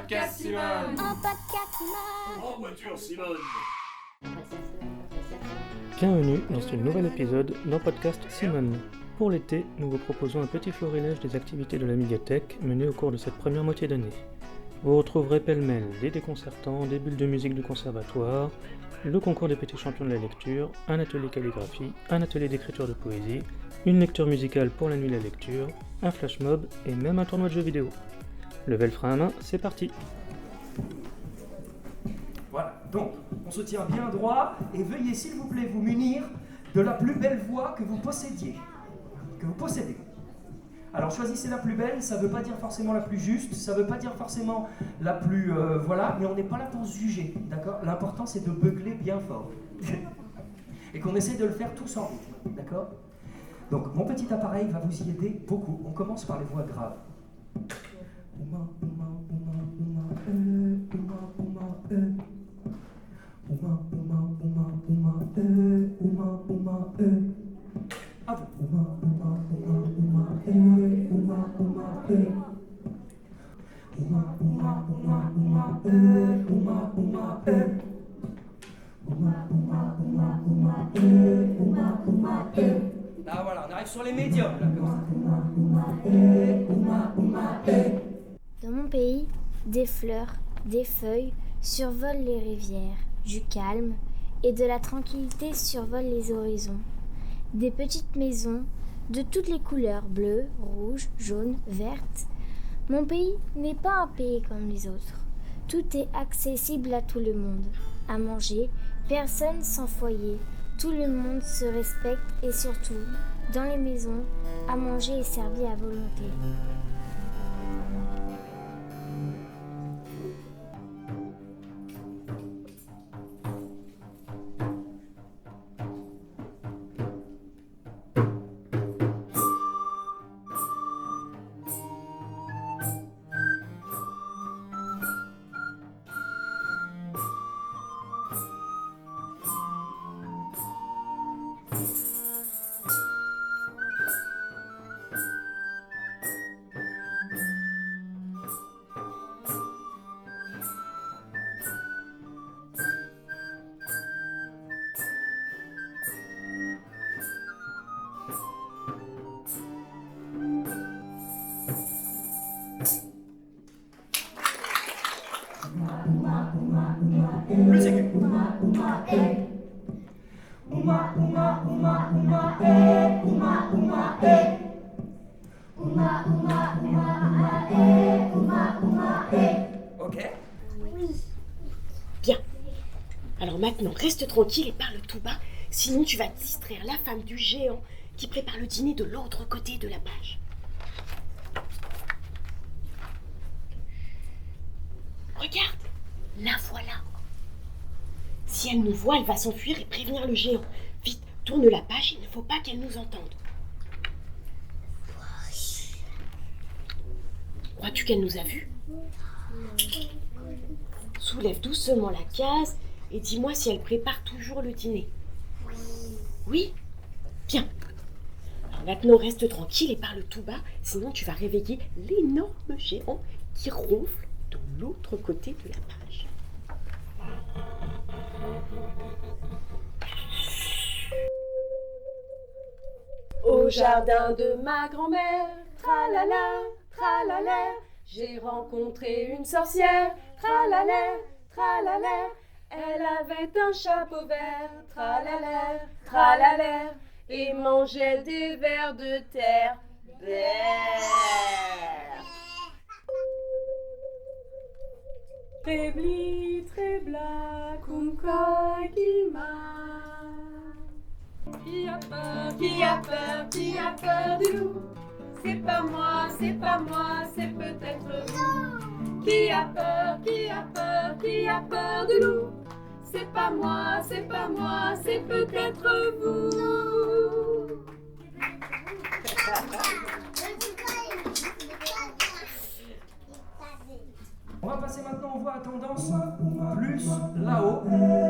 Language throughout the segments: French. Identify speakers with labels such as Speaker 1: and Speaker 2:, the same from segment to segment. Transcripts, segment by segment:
Speaker 1: podcast Simone.
Speaker 2: Un podcast Simone.
Speaker 3: En voiture, Simone.
Speaker 4: Bienvenue dans ce nouvel épisode d'un podcast Simone. Pour l'été, nous vous proposons un petit florilège des activités de la médiathèque menées au cours de cette première moitié d'année. Vous retrouverez pêle-mêle des déconcertants, des bulles de musique du conservatoire, le concours des petits champions de la lecture, un atelier calligraphie, un atelier d'écriture de poésie, une lecture musicale pour la nuit de la lecture, un flash mob et même un tournoi de jeux vidéo. Level frein à main, c'est parti.
Speaker 5: Voilà, donc on se tient bien droit et veuillez s'il vous plaît vous munir de la plus belle voix que vous possédez. Alors choisissez la plus belle, ça ne veut pas dire forcément la plus juste, ça ne veut pas dire forcément la plus... voilà, mais on n'est pas là pour se juger, d'accord ? L'important c'est de beugler bien fort. Et qu'on essaie de le faire tous en rythme, d'accord ? Donc mon petit appareil va vous y aider beaucoup. On commence par les voix graves. À vous. Là voilà, on arrive sur les médiums là,
Speaker 2: Dans mon pays, des fleurs, des feuilles survolent les rivières, du calme et de la tranquillité survolent les horizons. Des petites maisons de toutes les couleurs, bleues, rouges, jaunes, vertes. Mon pays n'est pas un pays comme les autres. Tout est accessible à tout le monde. À manger, personne sans foyer. Tout le monde se respecte et surtout, dans les maisons, à manger est servi à volonté. Plus aigu. Ok.
Speaker 6: Bien. Alors maintenant, reste tranquille et parle tout bas, sinon tu vas distraire la femme du géant qui prépare le dîner de l'autre côté de la page. Regarde, la voilà. Si elle nous voit, elle va s'enfuir et prévenir le géant. Vite, tourne la page, il ne faut pas qu'elle nous entende. Crois-tu qu'elle nous a vus ? Soulève doucement la case et dis-moi si elle prépare toujours le dîner. Oui ? Bien. Alors maintenant, reste tranquille et parle tout bas, sinon tu vas réveiller l'énorme géant qui ronfle de l'autre côté de la page. Au jardin de ma grand-mère, tralala, tralala, j'ai rencontré une sorcière, tralala, tralala, elle avait un chapeau vert, tralala, tralala, et mangeait des vers de terre. Trebli, trebla, cum cogima. Qui a peur, qui a peur, qui a peur du loup? C'est pas moi, c'est pas moi, c'est peut-être vous. Qui a peur, qui a peur, qui a peur du loup? C'est pas moi, c'est pas moi, c'est peut-être vous.
Speaker 5: On va passer maintenant aux voix à tendance plus là-haut,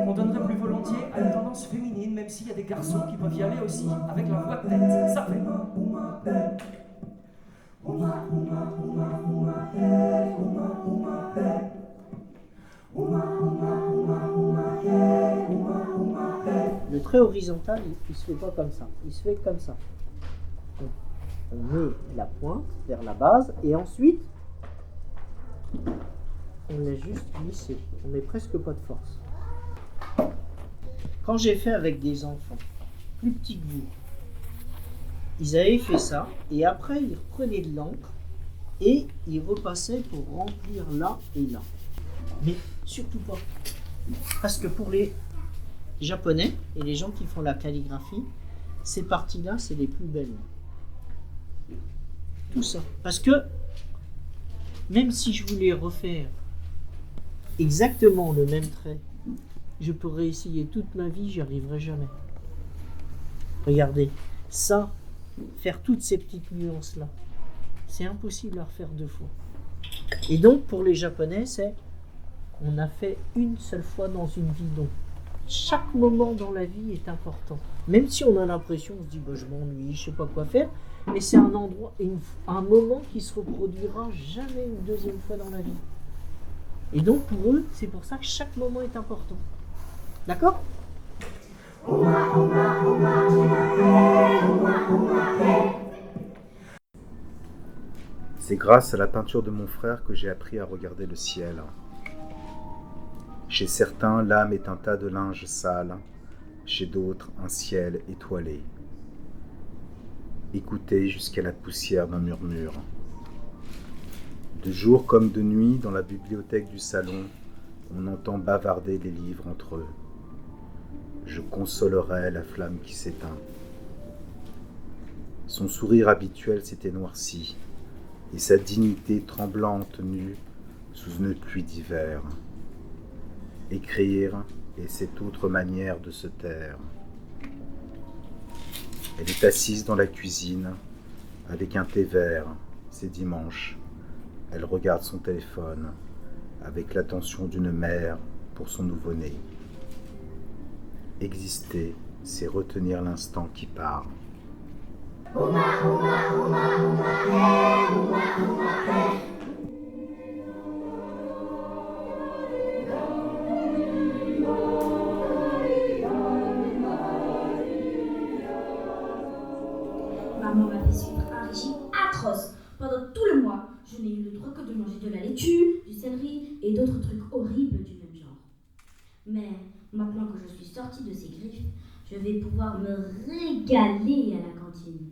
Speaker 5: qu'on donnerait plus volontiers à une tendance féminine, même s'il y a des garçons qui peuvent y aller aussi avec leur voix de tête. Ça fait.
Speaker 1: Après, horizontal, il se fait pas comme ça. Il se fait comme ça. Donc, on met la pointe vers la base et ensuite, on l'a juste glissé. On met presque pas de force. Quand j'ai fait avec des enfants plus petits que vous, ils avaient fait ça et après, ils reprenaient de l'encre et ils repassaient pour remplir là et là. Mais surtout pas. Parce que pour les Japonais et les gens qui font la calligraphie, ces parties-là, c'est les plus belles. Tout ça. Parce que même si je voulais refaire exactement le même trait, je pourrais essayer toute ma vie, j'y arriverai jamais. Regardez, ça, faire toutes ces petites nuances-là, c'est impossible à refaire 2 fois. Et donc, pour les Japonais, c'est on a fait une seule fois dans une vie. Donc, chaque moment dans la vie est important. Même si on a l'impression, on se dit, bah, je m'ennuie, je sais pas quoi faire, mais c'est un endroit, un moment qui se reproduira jamais une deuxième fois dans la vie. Et donc, pour eux, c'est pour ça que chaque moment est important. D'accord ?
Speaker 3: C'est grâce à la peinture de mon frère que j'ai appris à regarder le ciel. Chez certains, l'âme est un tas de linge sale, chez d'autres, un ciel étoilé. Écoutez jusqu'à la poussière d'un murmure. De jour comme de nuit, dans la bibliothèque du salon, on entend bavarder les livres entre eux. Je consolerai la flamme qui s'éteint. Son sourire habituel s'était noirci, et sa dignité tremblante nue sous une pluie d'hiver. Écrire est cette autre manière de se taire. Elle est assise dans la cuisine, avec un thé vert, c'est dimanche. Elle regarde son téléphone, avec l'attention d'une mère pour son nouveau-né. Exister, c'est retenir l'instant qui part.
Speaker 7: Maman m'a fait suivre un régime atroce. Pendant tout le mois, je n'ai eu le droit que de manger de la laitue, du céleri et d'autres trucs horribles du même genre. Mais maintenant que je suis sortie de ces griffes, je vais pouvoir me régaler à la cantine.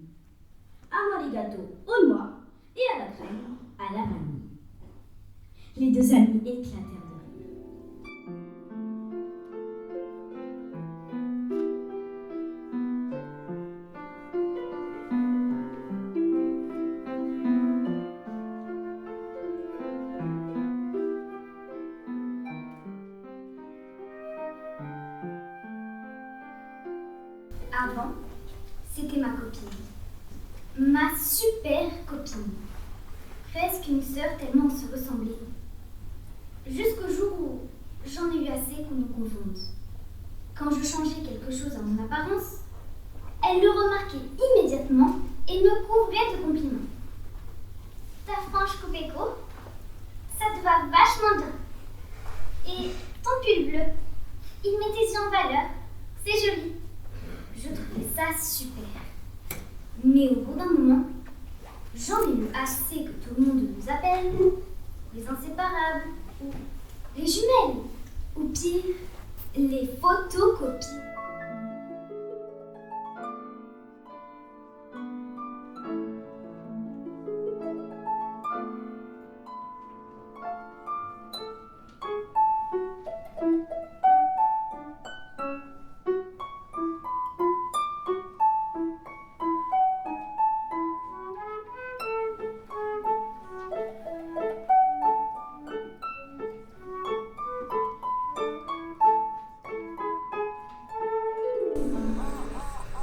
Speaker 7: À moi les gâteaux aux noix et à la crème à la vanille. Les 2 amis éclatèrent de rire.
Speaker 2: Avant, c'était ma copine. Ma super copine. Presque une sœur tellement on se ressemblait. Jusqu'au jour où j'en ai eu assez qu'on nous confonde. Quand je changeais quelque chose à mon apparence, elle le remarquait immédiatement et me couvrait de compliments. Ta frange coupée court, ça te va vachement bien. Et ton pull bleu, il met tes yeux en valeur, c'est joli. Je trouvais ça super. Mais au bout d'un moment, j'en ai eu assez que tout le monde nous appelle les inséparables, ou les jumelles, ou pire, les photocopies.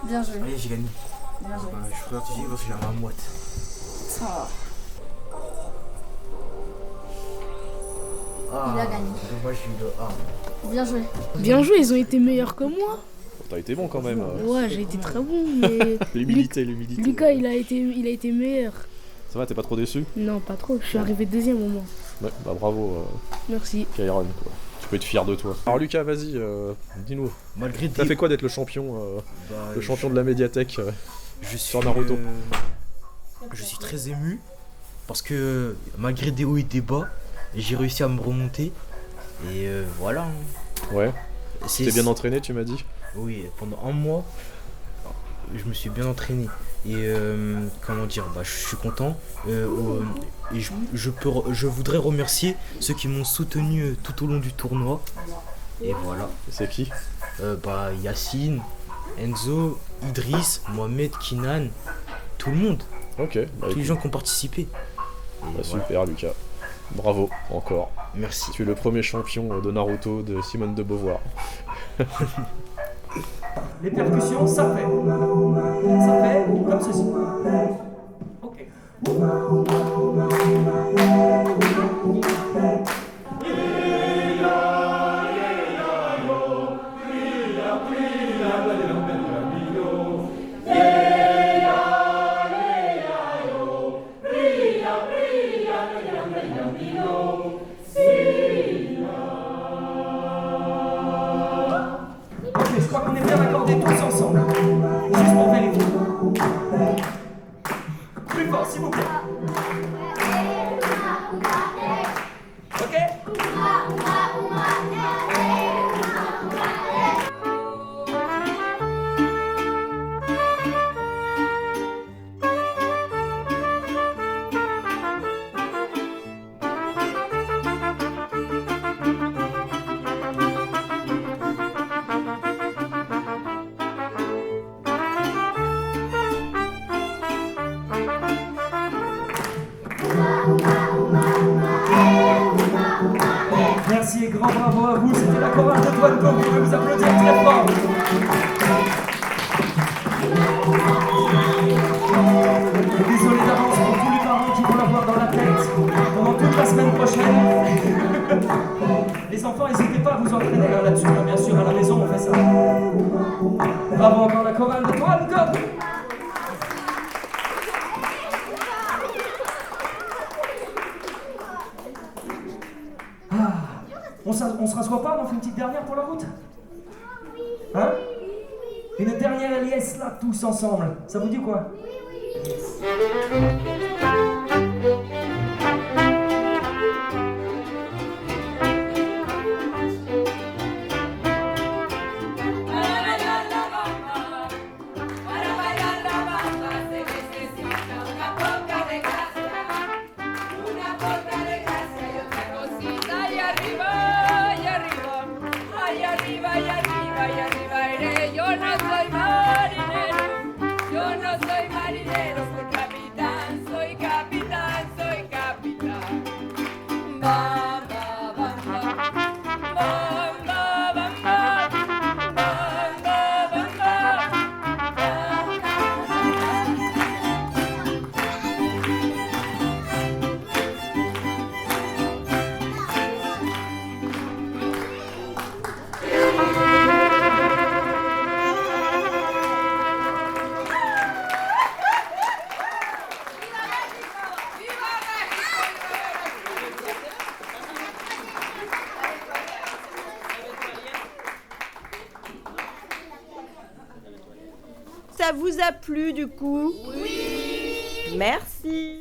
Speaker 8: Bien joué.
Speaker 9: Allez, j'ai gagné.
Speaker 8: Bien joué.
Speaker 9: Je suis certifié parce que j'ai un moite.
Speaker 8: Ça va.
Speaker 9: Ah,
Speaker 8: Il a gagné.
Speaker 9: Moi, je suis de A.
Speaker 8: Bien joué.
Speaker 10: Bien joué, ils ont été meilleurs que moi.
Speaker 11: T'as été bon quand même.
Speaker 10: Ouais, j'ai été très bon, mais
Speaker 11: L'humilité.
Speaker 10: Lucas, il a été meilleur.
Speaker 11: Ça va, t'es pas trop déçu?
Speaker 10: Non, pas trop. Je suis arrivé 2e au moins.
Speaker 11: Ouais, bah bravo,
Speaker 10: Merci.
Speaker 11: Kairon, quoi. peux être fier de toi. Alors Lucas, vas-y, dis-nous.
Speaker 9: Malgré
Speaker 11: T'as fait quoi d'être le champion de la médiathèque sur Naruto?
Speaker 9: Je suis très ému parce que malgré des hauts et des bas, j'ai réussi à me remonter et voilà.
Speaker 11: Ouais. T'es bien entraîné, tu m'as dit?
Speaker 9: Oui, pendant un mois, je me suis bien entraîné et comment dire, je suis content et je voudrais remercier ceux qui m'ont soutenu tout au long du tournoi et voilà.
Speaker 11: C'est qui?
Speaker 9: Yacine, Enzo, Idriss, Mohamed, Kinan, tout le monde.
Speaker 11: Ok.
Speaker 9: Tous les gens qui ont participé.
Speaker 11: Super Lucas. Bravo encore.
Speaker 9: Merci.
Speaker 11: Tu es le premier champion de Naruto de Simone de Beauvoir.
Speaker 5: Les percussions, ça fait. Ça fait comme ceci. Ok. Je crois qu'on est bien accordés tous ensemble. Juste pour vérifier. Plus fort, s'il vous plaît. Ok? Merci et grand bravo à vous, c'était la chorale de Toine. Vous pouvez vous applaudir très fort. Désolé d'avance pour tous les parents qui vont l'avoir dans la tête pendant toute la semaine prochaine. Les enfants, n'hésitez pas à vous entraîner là-dessus, bien sûr, à la maison on fait ça. Bravo encore la chorale de Toine. On se rassoit pas, on fait une petite dernière pour la route? Hein? Une dernière liesse là, tous ensemble. Ça vous dit quoi?
Speaker 12: Ça vous a plu du coup? Oui. Merci.